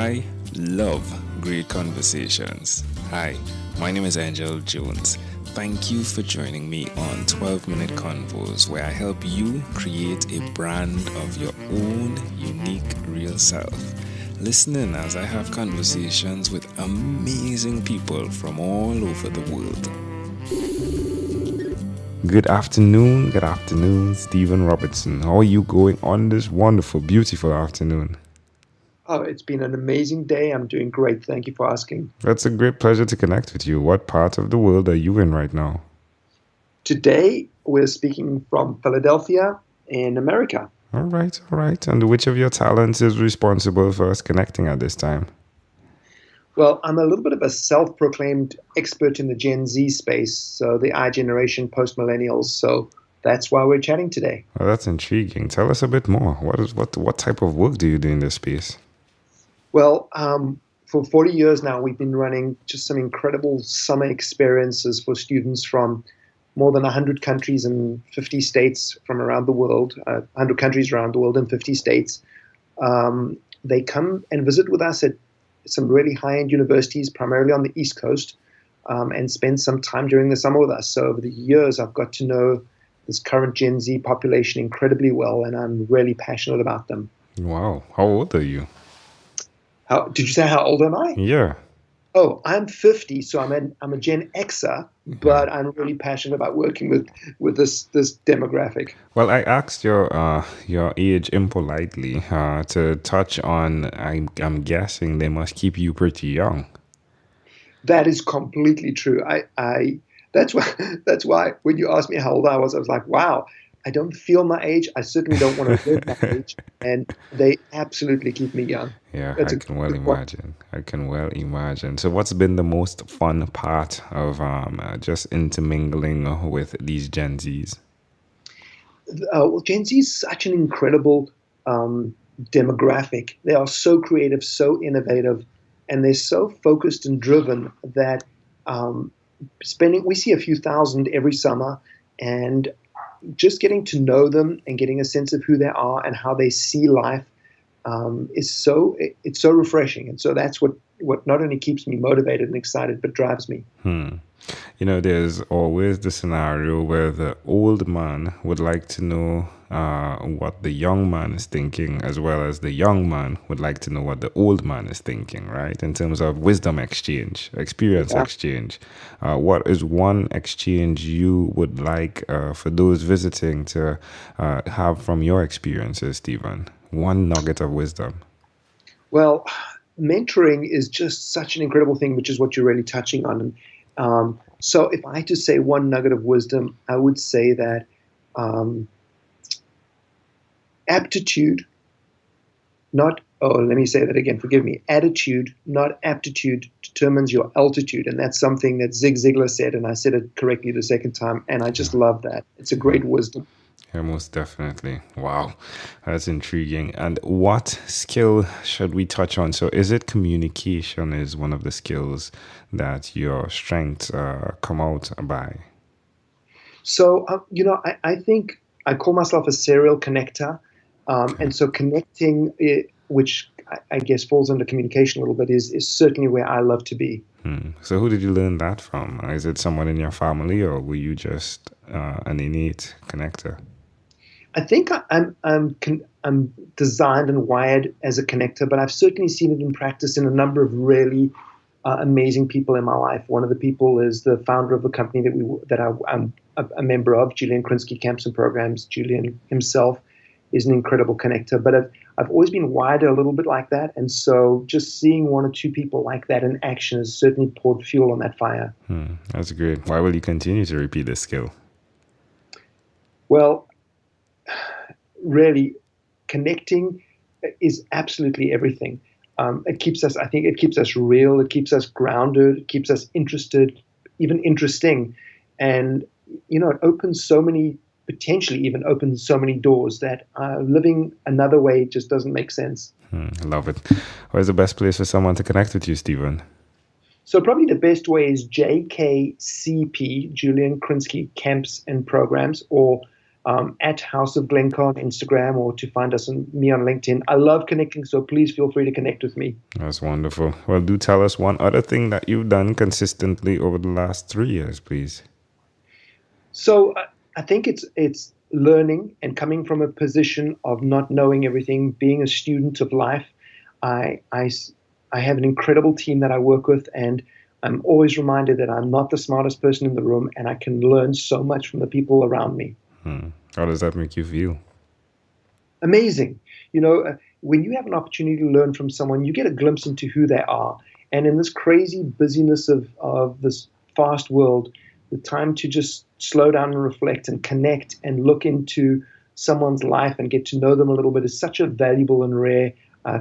I love great conversations. Hi, my name is Angel Jones. Thank you for joining me on 12-Minute Convos, where I help you create a brand of your own unique real self. Listen in as I have conversations with amazing people from all over the world. Good afternoon, Steven Robertson. How are you going on this wonderful, beautiful afternoon? Oh, it's been an amazing day. I'm doing great. Thank you for asking. It's a great pleasure to connect with you. What part of the world are you in right now? Today, we're speaking from Philadelphia in America. All right. And which of your talents is responsible for us connecting at this time? Well, I'm a little bit of a self-proclaimed expert in the Gen Z space, so the I generation, post-millennials. So that's why we're chatting today. Well, that's intriguing. Tell us a bit more. What type of work do you do in this space? Well, for 40 years now, we've been running just some incredible summer experiences for students from more than 100 countries and 50 states from around the world, 100 countries around the world and 50 states. They come and visit with us at some really high-end universities, primarily on the East Coast, and spend some time during the summer with us. So over the years, I've got to know this current Gen Z population incredibly well, and I'm really passionate about them. Wow. How old are you? Did you say how old am I? Yeah. Oh, I'm 50, so I'm a Gen Xer, but I'm really passionate about working with this demographic. Well, I asked your age impolitely to touch on. I'm guessing they must keep you pretty young. That is completely true. That's why when you asked me how old I was like, wow, I don't feel my age. I certainly don't want to live my age, and they absolutely keep me young. Yeah, I can well imagine. So what's been the most fun part of just intermingling with these Gen Zs? Well, Gen Z is such an incredible demographic. They are so creative, so innovative, and they're so focused and driven that we see a few thousand every summer, and just getting to know them and getting a sense of who they are and how they see life it's so refreshing. And so that's what not only keeps me motivated and excited, but drives me. You know, there's always the scenario where the old man would like to know what the young man is thinking, as well as the young man would like to know what the old man is thinking, right? In terms of wisdom exchange, experience exchange. What is one exchange you would like for those visiting to have from your experiences, Stephen? One nugget of wisdom. Well, mentoring is just such an incredible thing, which is what you're really touching on. So if I had to say one nugget of wisdom, I would say that aptitude, let me say that again, forgive me. Attitude, not aptitude, determines your altitude. And that's something that Zig Ziglar said, and I said it correctly the second time, and I just love that. It's a great wisdom. Yeah, most definitely. Wow, that's intriguing. And what skill should we touch on? So is it communication is one of the skills that your strengths come out by? So, I think I call myself a serial connector. And so connecting, which I guess falls under communication a little bit, is certainly where I love to be. So who did you learn that from? Is it someone in your family, or were you just an innate connector? I think I'm designed and wired as a connector, but I've certainly seen it in practice in a number of really amazing people in my life. One of the people is the founder of the company that I'm a member of, Julian Krinsky Camps and Programs. Julian himself is an incredible connector, but I've always been wired a little bit like that, and so just seeing one or two people like that in action has certainly poured fuel on that fire. That's great. Why will you continue to repeat this skill? Well, really, connecting is absolutely everything. It keeps us real. It keeps us grounded. It keeps us interested, even interesting. And, it potentially even opens so many doors that living another way just doesn't make sense. Love it. Where's the best place for someone to connect with you, Stephen? So probably the best way is JKCP, Julian Krinsky Camps and Programs, or at House of Glencar on Instagram, or to find me on LinkedIn. I love connecting, so please feel free to connect with me. That's wonderful. Well, do tell us one other thing that you've done consistently over the last 3 years, please. So I think it's learning and coming from a position of not knowing everything, being a student of life. I have an incredible team that I work with, and I'm always reminded that I'm not the smartest person in the room, and I can learn so much from the people around me. How does that make you feel? Amazing. When you have an opportunity to learn from someone, you get a glimpse into who they are. And in this crazy busyness of this fast world, the time to just slow down and reflect and connect and look into someone's life and get to know them a little bit is such a valuable and rare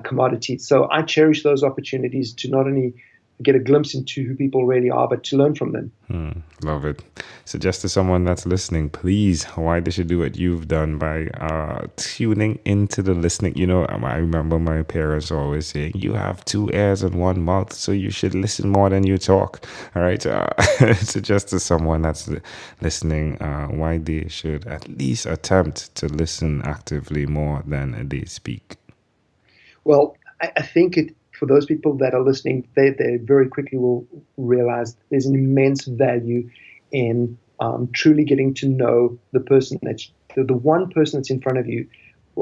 commodity. So I cherish those opportunities to not only get a glimpse into who people really are, but to learn from them. Love it. Suggest to someone that's listening, please, why they should do what you've done by tuning into the listening. I remember my parents always saying, you have 2 ears and 1 mouth, so you should listen more than you talk. All right. Suggest to someone that's listening why they should at least attempt to listen actively more than they speak. Well, I think for those people that are listening, they very quickly will realize there's an immense value in truly getting to know the person that's the one person that's in front of you.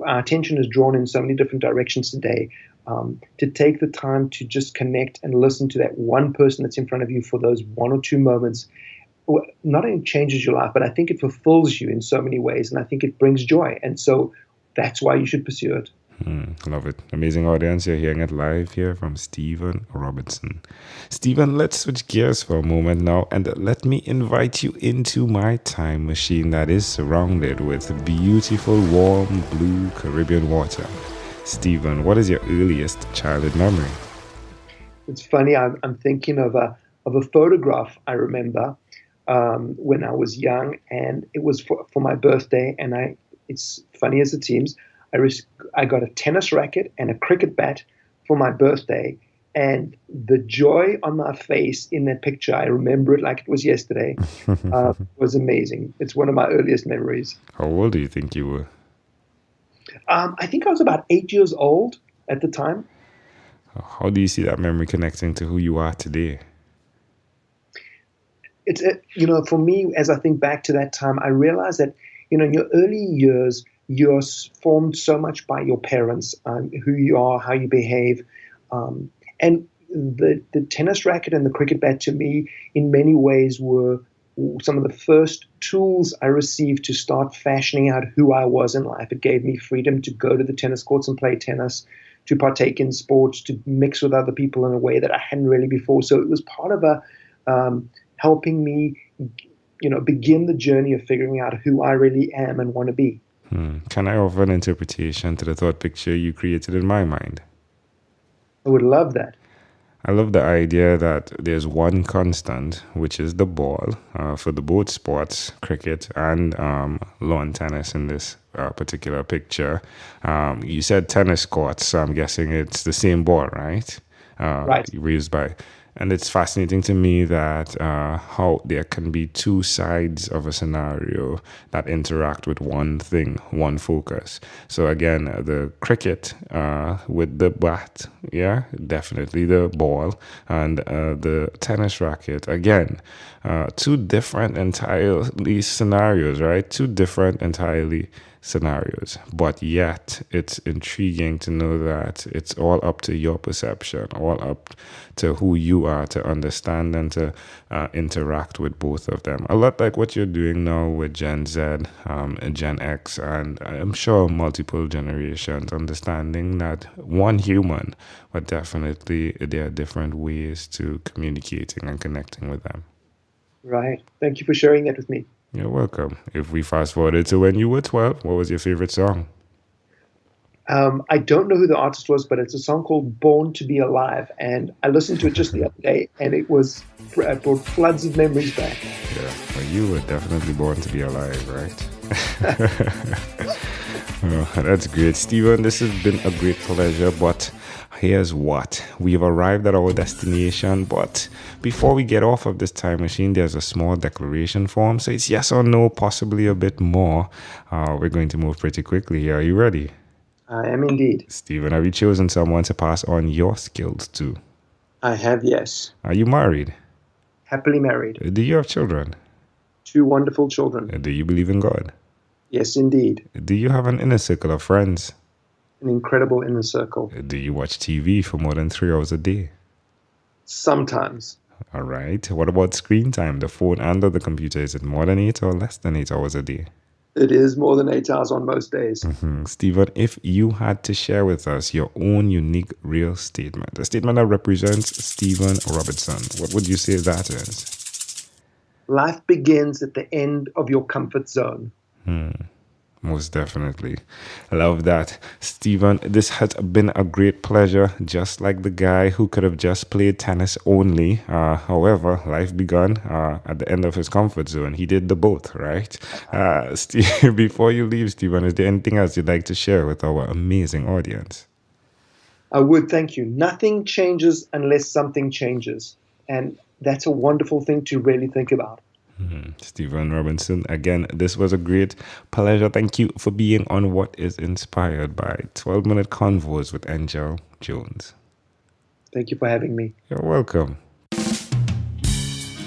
Our attention is drawn in so many different directions today. To take the time to just connect and listen to that one person that's in front of you for those 1 or 2 moments, not only changes your life, but I think it fulfills you in so many ways, and I think it brings joy. And so that's why you should pursue it. Love it. Amazing audience. You're hearing it live here from Steven Robertson. Steven, let's switch gears for a moment now, and let me invite you into my time machine that is surrounded with beautiful, warm, blue Caribbean water. Steven, what is your earliest childhood memory? It's funny. I'm thinking of a photograph I remember when I was young, and it was for my birthday. And it's funny as it seems. I got a tennis racket and a cricket bat for my birthday, and the joy on my face in that picture, I remember it like it was yesterday, was amazing. It's one of my earliest memories. How old do you think you were? I think I was about 8 years old at the time. How do you see that memory connecting to who you are today? It's for me, as I think back to that time, I realized that in your early years, you're formed so much by your parents, who you are, how you behave. And the tennis racket and the cricket bat, to me, in many ways, were some of the first tools I received to start fashioning out who I was in life. It gave me freedom to go to the tennis courts and play tennis, to partake in sports, to mix with other people in a way that I hadn't really before. So it was part of helping me, begin the journey of figuring out who I really am and want to be. Can I offer an interpretation to the thought picture you created in my mind? I would love that. I love the idea that there's one constant, which is the ball, for the both sports, cricket and lawn tennis in this particular picture. You said tennis courts, so I'm guessing it's the same ball, right? Right. Used by. And it's fascinating to me that how there can be 2 sides of a scenario that interact with one thing, one focus. So again, the cricket with the bat, yeah, definitely the ball, and the tennis racket, again, 2 different entirely scenarios, right? 2 different entirely scenarios, but yet it's intriguing to know that it's all up to your perception, all up to who you are to understand and to interact with both of them. A lot like what you're doing now with Gen Z, and Gen X, and I'm sure multiple generations, understanding that one human, but definitely there are different ways to communicating and connecting with them. Right. Thank you for sharing that with me. You're welcome. If we fast forwarded to when you were 12, what was your favorite song? I don't know who the artist was, but it's a song called Born to Be Alive. And I listened to it just the other day, and it brought floods of memories back. Yeah, well, you were definitely born to be alive, right? Oh, that's great, Steven. This has been a great pleasure, but here's what. We've arrived at our destination, but before we get off of this time machine, there's a small declaration form. So it's yes or no, possibly a bit more. We're going to move pretty quickly here. Are you ready? I am indeed. Steven, have you chosen someone to pass on your skills to? I have, yes. Are you married? Happily married. Do you have children? 2 wonderful children. Do you believe in God? Yes, indeed. Do you have an inner circle of friends? An incredible inner circle. Do you watch TV for more than 3 hours a day? Sometimes. All right. What about screen time, the phone and the computer? Is it more than 8 or less than 8 hours a day? It is more than 8 hours on most days. Steven, if you had to share with us your own unique real statement, a statement that represents Steven Robertson, what would you say that is? Life begins at the end of your comfort zone. Most definitely. I love that. Steven, this has been a great pleasure, just like the guy who could have just played tennis only. However, life began at the end of his comfort zone. He did the both, right? Steve, before you leave, Steven, is there anything else you'd like to share with our amazing audience? I would, thank you. Nothing changes unless something changes. And that's a wonderful thing to really think about. Steven Robertson, again, this was a great pleasure. Thank you for being on What is Inspired by 12-Minute Convos with Angel Jones. Thank you for having me. You're welcome.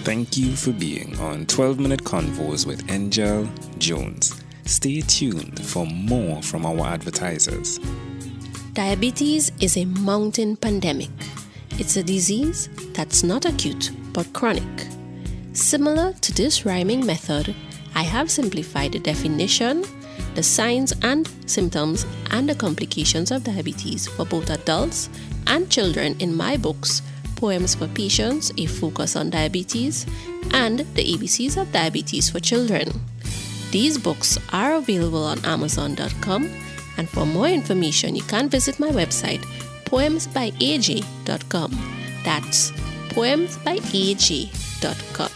Thank you for being on 12-Minute Convos with Angel Jones. Stay tuned for more from our advertisers. Diabetes is a mountain pandemic. It's a disease that's not acute but chronic. Similar to this rhyming method, I have simplified the definition, the signs and symptoms, and the complications of diabetes for both adults and children in my books, Poems for Patients, A Focus on Diabetes, and The ABCs of Diabetes for Children. These books are available on Amazon.com, and for more information, you can visit my website, poemsbyaj.com. That's poemsbyaj.com.